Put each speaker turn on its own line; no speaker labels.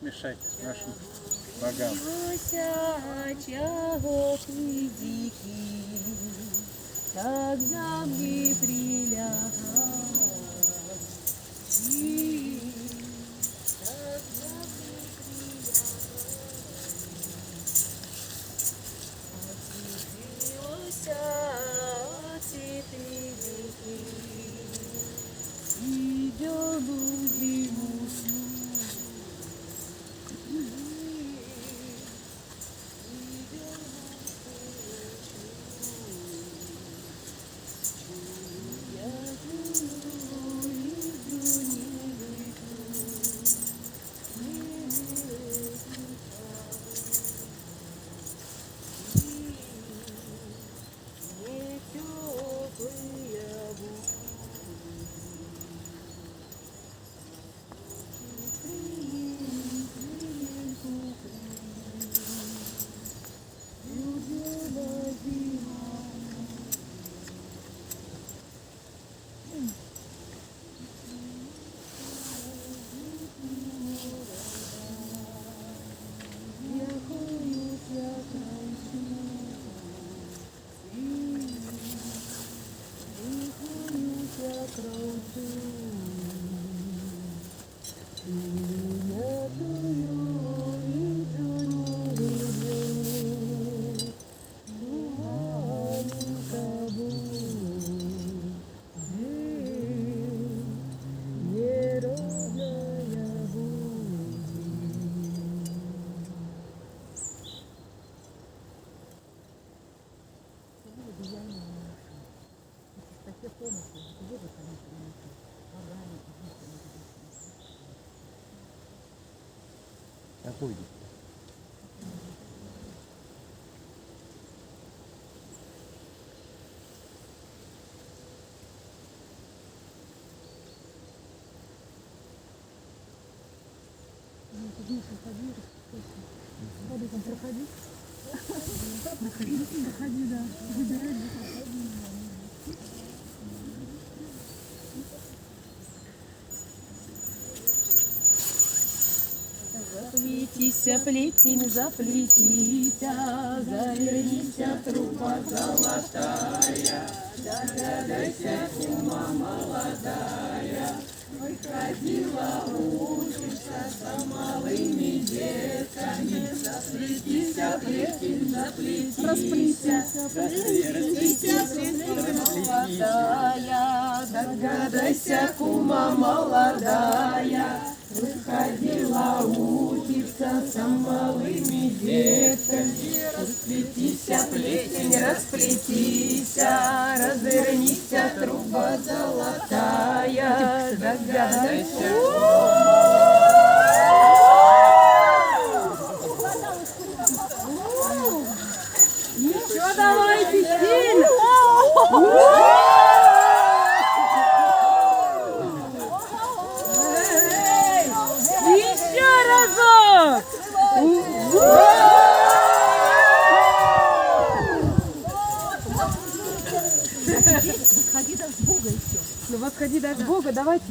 мешать нашим богам.
Чого ти дикий, так землі прилягай. Так землі прилягай. Оцепилося, идем зиму.
Какой?
Проходи, да. Заплетися, плетень, заплетися, завернися, труба золотая, догадайся, кума молодая, выходила учиться с малыми детками, заплетися, плетень, заплетися, завернися, плетень молодая, догадайся, кума молодая, выходила учиться с малыми детками. Расплетися, плетень, расплетися, развернися, труба золотая, догадайся. Еще давайте сильно! Восходи, дождь Бога, и все. Ну, восходи, дождь Бога, давайте.